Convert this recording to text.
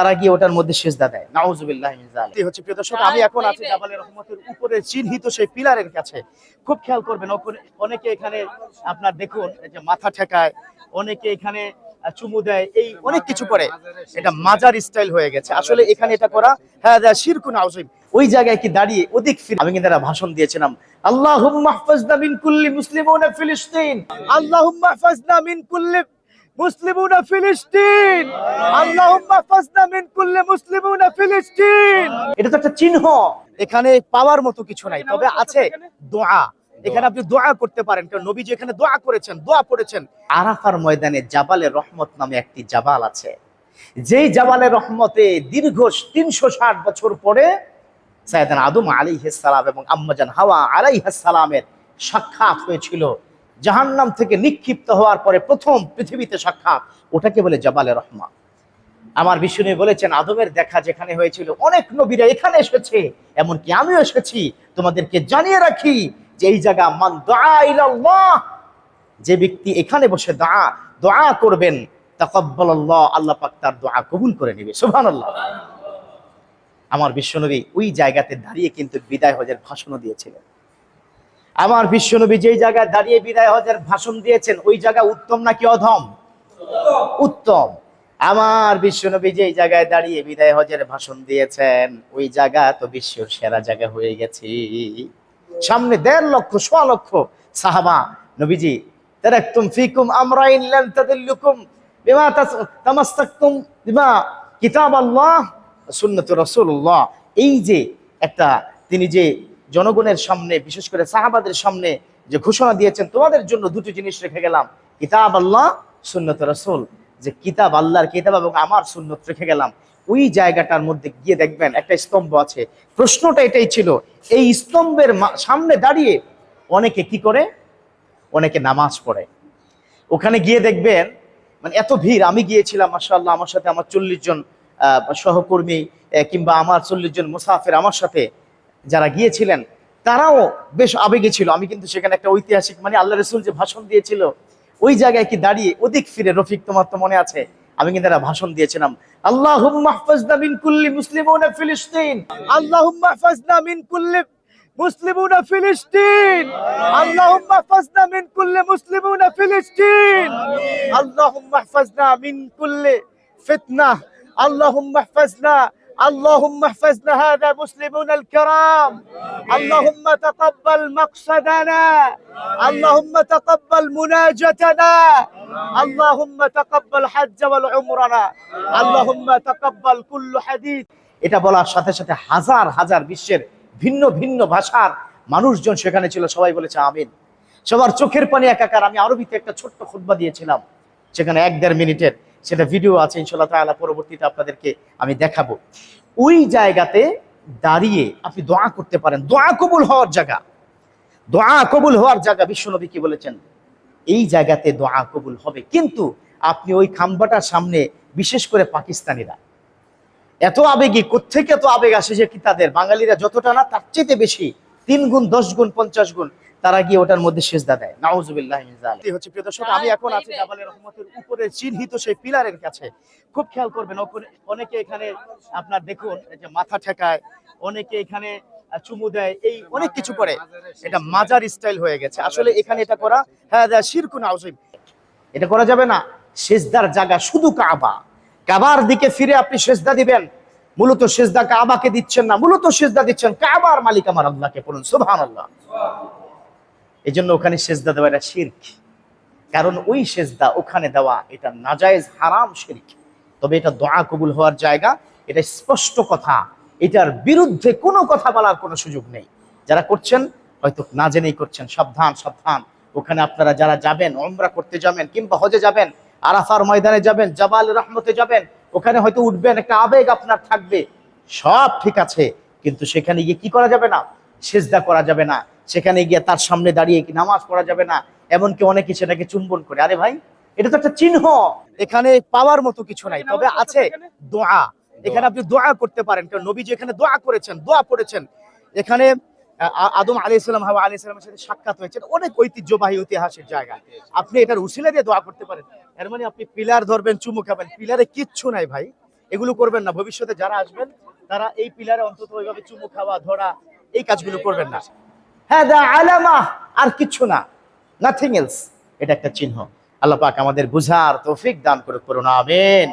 তারা গিয়ে ওটার মধ্যে সিজদা দেয়। নাউজুবিল্লাহি মিন যালিক। এই হচ্ছে প্রিয় দর্শক, আমি এখন আছি জাবালে রহমতের উপরে চিহ্নিত সেই পিলারের কাছে। খুব খেয়াল করবেন, অনেকে এখানে আপনার দেখুন এই যে মাথা ঠেকায়, অনেকে এখানে চুমু দেয়, এই অনেক কিছু করে। এটা মাজার স্টাইল হয়ে গেছে। আসলে এখানে এটা করা হাযা শিরকুন আযীম। ওই জায়গায় কি দাঁড়িয়ে ওদিক ফিরে আমি কিন্তু একটা ভাষণ দিয়েছিলাম, আল্লাহুম্মা ইহফাজনা মিন কুল্লি মুসলিমিনা ফিলিস্তিন, আল্লাহুম্মা ইহফাজনা মিন কুল্লি মুসলিমুনা ফিলিস্তিন, আল্লাহুম্মা ইহফাজনা মিন কুল্লি মুসলিমিনা ফিলিস্তিন। এটা তো একটা চিহ্ন। এখানে পাওয়ার মতো কিছু নাই, তবে আছে দোয়া। এখানে আপনি দোয়া করতে পারেন, কারণ নবীজি এখানে দোয়া করেছেন, দোয়া পড়েছেন। আরাফার ময়দানে জাবালে রহমত নামে একটি জাবাল আছে, যেই জাবালে রহমতে দীর্ঘ ৩৬০ বছর পরে সাইয়েদনা আদম আলাইহিস সালাম এবং আম্মাজান হাওয়া আলাইহিস সালামের সাক্ষাৎ হয়েছিল। জাহান্নাম থেকে নিক্ষিপ্ত হওয়ার পরে প্রথম পৃথিবীতে সাক্ষাৎ, ওটাকে বলে জাবালে রহমত। আমার বিষ্ণু বলেছেন, আদমের দেখা যেখানে হয়েছিল অনেক নবীরা এখানে এসেছে, এমনকি আমিও এসেছি। তোমাদেরকে জানিয়ে রাখি যে এই জায়গা মান দুআ ইলাল্লাহ, যে ব্যক্তি এখানে বসে দোয়া করবেন, তাকাব্বালাল্লাহ, আল্লাহ পাক তার দোয়া কবুল করে নেবে। সুবহানাল্লাহ। আমার বিশ্বনবী ওই জায়গাতে দাঁড়িয়ে কিন্তু বিদায় হজের ভাষণও দিয়েছিলেন। আমার বিশ্বনবী যেই জায়গায় দাঁড়িয়ে বিদায় হজের ভাষণ দিয়েছেন, ওই জায়গা উত্তম নাকি অধম? উত্তম। আমার বিশ্বনবী যেই জায়গায় দাঁড়িয়ে বিদায় হজের ভাষণ দিয়েছেন, ওই জায়গা তো বিশ্বের সেরা জায়গা হয়ে গেছে। সামনে ১.৫ লক্ষ, ১.৫ লক্ষ সাহাবা। নবীজি তারাকতুম ফিকুম আমরাইন লান তাদিল্লুকুম বিমা তামাসসাকতুম বিমা কিতাবাল্লাহ সুন্নাতুর রাসূলুল্লাহ। এই যে একটা তিনি যে জনগণের সামনে, বিশেষ করে সাহাবাদের সামনে যে ঘোষণা দিয়েছেন, তোমাদের জন্য দুটো জিনিস রেখে গেলাম, কিতাব আল্লাহ, সুন্নত রাসূল। যে কিতাব আল্লাহর কিতাব এবং আমার সুন্নত রেখে গেলাম। ওই জায়গাটার মধ্যে গিয়ে দেখবেন একটা স্তম্ভ আছে। প্রশ্নটা এটাই ছিল, এই স্তম্ভের সামনে দাঁড়িয়ে অনেকে কি করে? অনেকে নামাজ পড়ে। ওখানে গিয়ে দেখবেন মানে এত ভিড়। আমি গিয়েছিলাম, মাশাআল্লাহ, আমার সাথে আমার ৪০ জন সহকর্মী কিংবা আমার ৪০ জন মুসাফির আমার সাথে যারা গিয়েছিলেন, তারাও বেশ আবেগে ছিল। আমি কিন্তু সেখানে একটা ঐতিহাসিক, মানে আল্লাহ রাসূল যে ভাষণ দিয়েছিল, ওই জায়গায় কি দাঁড়িয়ে ওদিক ফিরে, রফিক তোমার তো মনে আছে, আমি কিন্তু একটা ভাষণ দিয়েছিলাম, আল্লাহুম্মা ইহফাজনা মিন কুল্লি মুসলিমিনা ফিলিস্তিন, আল্লাহুম্মা ইহফাজনা মিন কুল্লি মুসলিমিনা ফিলিস্তিন, আল্লাহুম্মা ইহফাজনা মিন কুল্লি মুসলিমিনা ফিলিস্তিন, আল্লাহুম্মা ইহফাজনা মিন কুল্লি ফিতনা, আল্লাহুম্মা ইহফাজনা, اللهم احفظنا هذا مسلمون الكرام، اللهم تقبل مقصدنا، اللهم تقبل مناجتنا، اللهم تقبل حج والعمرنا، اللهم تقبل كل حديث। এটা বলার সাথে সাথে হাজার হাজার বিশ্বের ভিন্ন ভিন্ন ভাষার মানুষজন সেখানে ছিল, সবাই বলেছে আমিন। সবার চোখের পানি একাকার। আমি আরবিতে একটা ছোট্ট খুতবা দিয়েছিলাম, সেখানে ১-১.৫ মিনিটের, সেটা ভিডিও আছে ইনশাআল্লাহ তাআলা, পরবর্তীতে আপনাদেরকে আমি দেখাবো। ওই জায়গাতে দাঁড়িয়ে আপনি দোয়া করতে পারেন, দোয়া কবুল হওয়ার জায়গা, দোয়া কবুল হওয়ার জায়গা। বিশ্বনবী কি বলেছেন? এই জায়গাতে দোয়া কবুল হবে। কিন্তু আপনি ওই খাম্বাটার সামনে, বিশেষ করে পাকিস্তানিরা এত আবেগী, কোত্থেকে এত আবেগ আসে যে কি তাদের, বাঙালিরা যতটা না তার চেয়ে বেশি, ৩ গুণ, ১০ গুণ, ৫০ গুণ তারা গিয়ে ওটার মধ্যে সিজদা দেয়। নাউজুবিল্লাহি মিন যালিক। এই হচ্ছে প্রিয় দর্শক, আমি এখন আছি জাবালে রহমতের উপরে চিহ্নিত সেই পিলারের কাছে। খুব খেয়াল করবেন, অনেকে এখানে আপনার দেখুন এই যে মাথা ঠেকায়, অনেকে এখানে চুমু দেয়, এই অনেক কিছু করে। এটা মাজার স্টাইল হয়ে গেছে। আসলে এখানে এটা করা হাযা শিরকুন আযীম। এটা করা যাবে না। সিজদার জায়গা শুধু কাবা, কাবার দিকে ফিরে আপনি সিজদা দিবেন। মূলত সিজদা কাবাকে দিচ্ছেন না, মূলত সিজদা দিচ্ছেন কাবার মালিক আমার আল্লাহকে। পড়ুন সুবহানাল্লাহ। এই জন্য ওখানে সিজদা দেওয়া এটা শিরক, কারণ ওই সিজদা ওখানে দেওয়া এটা নাজায়েজ, হারাম, শিরক। তবে এটা দোয়া কবুল হওয়ার জায়গা, এটা স্পষ্ট কথা। এটার বিরুদ্ধে কোনো কথা বলার কোনো সুযোগ নেই। যারা করছেন হয়তো না জেনেই করছেন, সাবধান সাবধান। ওখানে আপনারা যারা যাবেন, উমরা করতে যাবেন কিংবা হজে যাবেন, আরাফার ময়দানে যাবেন, জাবাল রহমতে যাবেন, ওখানে হয়তো উঠবেন, একটা আবেগ আপনার থাকবে, সব ঠিক আছে। কিন্তু সেখানে গিয়ে কি করা যাবে না? সিজদা করা যাবে না। সেখানে গিয়ে তার সামনে দাঁড়িয়ে কি নামাজ পড়া যাবে না। এমনকি অনেকে সেটাকে চুম্বন করে। আরে ভাই, এটা তো একটা চিহ্ন। এখানে পাওয়ার মতো কিছু নাই, তবে আছে দোয়া। এখানে আপনি দোয়া করতে পারেন, কারণ নবীজি এখানে দোয়া করেছেন, দোয়া পড়েছেন। এখানে আদম আলাইহিস সালাম, হাওয়া আলাইহিস সালামের সাথে সাক্ষাৎ হয়েছে। অনেক ঐতিহ্যবাহী ঐতিহাসিক জায়গা। আপনি এটার উসিলা দিয়ে দোয়া করতে পারেন। এর মানে আপনি পিলার ধরবেন, চুমু খাবেন, পিলারে কিচ্ছু নাই ভাই। এগুলো করবেন না। ভবিষ্যতে যারা আসবেন তারা এই পিলারে অন্তত ওইভাবে চুমু খাওয়া ধরা এই কাজগুলো করবেন না। হ্যাঁ, দা আলামা, আর কিছু না, নাথিং এলস। এটা একটা চিহ্ন। আল্লাহ পাক আমাদের বুঝার তৌফিক দান করুন, আমিন।